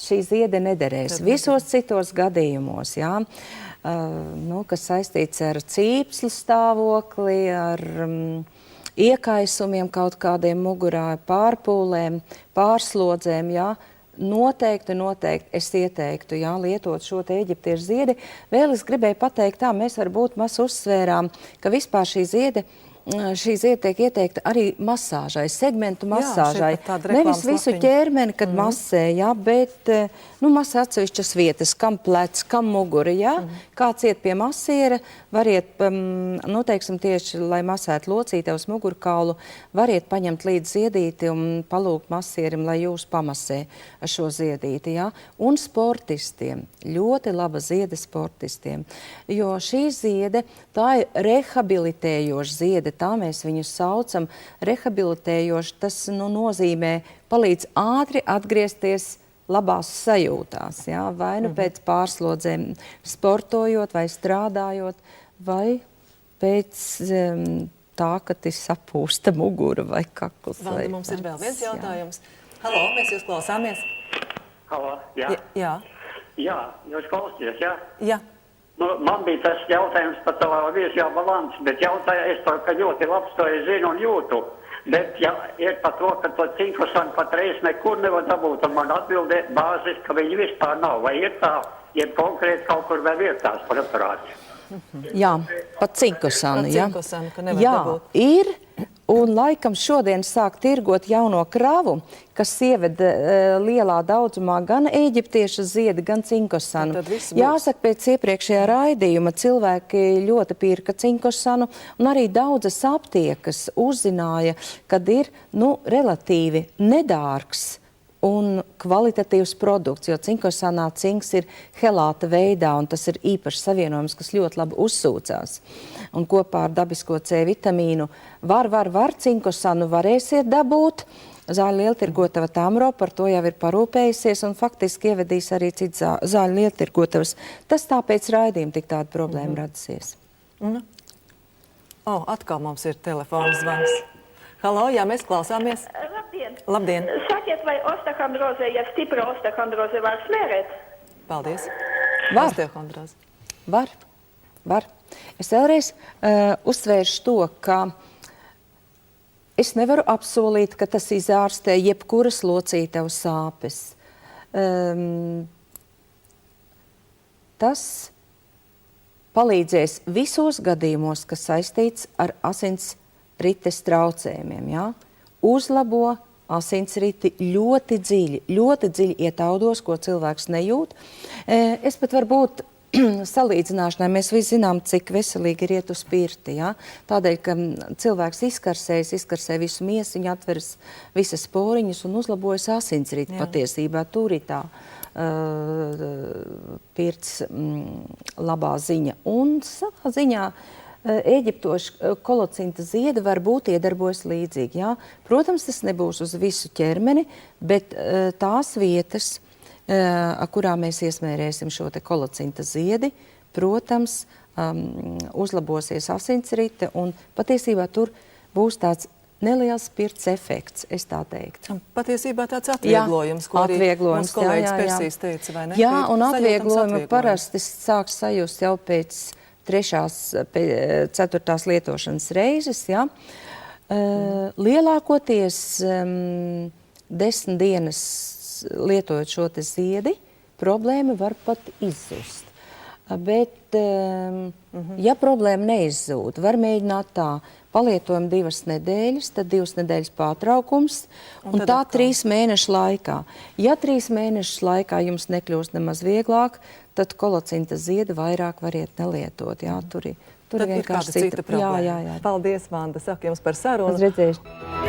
šī ziede nederēs. Visos citos gadījumos, jā, kas saistīts ar cīpslu stāvokli, ar iekaisumiem kaut kādiem mugurā, pārpūlēm, pārslodzēm, jā, noteikti es ieteiktu, jā, lietot šo te eģiptiešu ziedi. Vēl es gribēju pateikt tā, mēs varbūt maz uzsvērām, ka vispār šī ziede tiek ieteikta arī masāžai, segmentu masāžai. Nevis visu ķermeni, kad masē, jā, bet masē atsevišķas vietas, kam plecs, kam muguri, jā. Kāds iet pie masiera, variet, teiksim tieši, lai masētu locīte uz mugurkaulu, variet paņemt līdz ziedīti un palūgt masierim, lai jūs pamasē šo ziedīti, jā. Un sportistiem, ļoti laba ziede sportistiem, jo šī ziede, tā ir rehabilitējoša ziede, tā mēs viņu saucam, rehabilitējoši, tas nozīmē palīdz ātri atgriezties labās sajūtās, jā, vai pēc pārslodzēm sportojot, vai strādājot, vai pēc tā, kad ir sapūsta mugura vai kakls. Vanda, mums ir vēl viens jautājums. Halo, mēs jūs klausāmies. Halo, jā. Jā. Jā, jūs klausties, jā? Jā. Man bija tas jautājums par to viesjā balansu, bet es to, ka ļoti labs to es zinu un jūtu. Bet ja ir par to, ka to cinkosanu patreiz nekur nevar dabūt, un man atbildē bāzes, ka viņi vispār nav. Vai ir tā, ja konkrēti kaut kur vēl ir tās preparāts? Jā, pat cinkosanu, jā. Pat cinkosanu, ka nevar dabūt. Jā, ir. Un laikam šodien sāk tirgot jauno kravu, kas ieved lielā daudzumā gan eģiptiešu ziedi, gan cinkosanu. Jāsaka, pēc iepriekšējā raidījuma cilvēki ļoti pirka cinkosanu, un arī daudzas aptiekas uzzināja, kad ir, relatīvi nedārgs un kvalitatīvs produkts, jo cinkosanā cinks ir helāta veidā, un tas ir īpašs savienojums, kas ļoti labi uzsūcās. Un kopā ar dabisko C vitamīnu var cinkosanu varēsiet dabūt. Zāļu lieltirgotava Tamro par to jau ir parūpējusies un faktiski ievedīs arī cits zāļu lieltirgotavas. Tas tāpēc raidījumi tik tāda problēma radusies. Atkal mums ir telefona zvans. Halo, jā, mēs klausāmies. Labdien! Labdien! Sakiet, vai osteohondroze, ja stipra osteohondroze var smērēt? Paldies! Var. Es vēlreiz uzsvēršu to, ka es nevaru apsolīt, ka tas izārstē jebkuras locītavas sāpes. Tas palīdzēs visos gadījumos, kas saistīts ar asinsrites traucējumiem, jā? Uzlabo asinsriti ļoti dziļi ietaudos, ko cilvēks nejūt. Es pat varbūt salīdzināšanai, mēs visi zinām, cik veselīgi ir iet uz pirti, jā? Tādēļ, ka cilvēks izkarsē visu miesiņu, atveras visas poriņas un uzlabojas asinsriti patiesībā. Tur ir tā pirts labā ziņa. Un savā ziņā eģiptošu kolocinta ziede varbūt iedarbojas līdzīgi, jā? Protams, tas nebūs uz visu ķermeni, bet tās vietas, ar kurām mēs iesmērēsim šo te kolocinta ziedi, protams, uzlabosies asinsrite un patiesībā tur būs tāds neliels pirts efekts, es tā teiktu. Patiesībā tāds atvieglojums, ko arī mūsu kolēģis Persijas teica, vai ne? Jā, un atvieglojumi parasti sāks sajust jau pēc 3., 4. lietošanas reizes, jā. Lielākoties 10 dienas lietojot šo te ziedi, problēma var pat izzust. Bet, ja problēma neizzūd, var mēģināt tā, palietojam 2 nedēļas, tad 2 nedēļas pārtraukums, un tā 3 mēnešu laikā. Ja 3 mēnešu laikā jums nekļūst nemaz vieglāk, tad kolocinta ziedi vairāk variet nelietot. Jā, tur ir vienkārši cita problēma. Jā. Paldies, Vanda, saku jums par sarunu. Uz redzēšanu.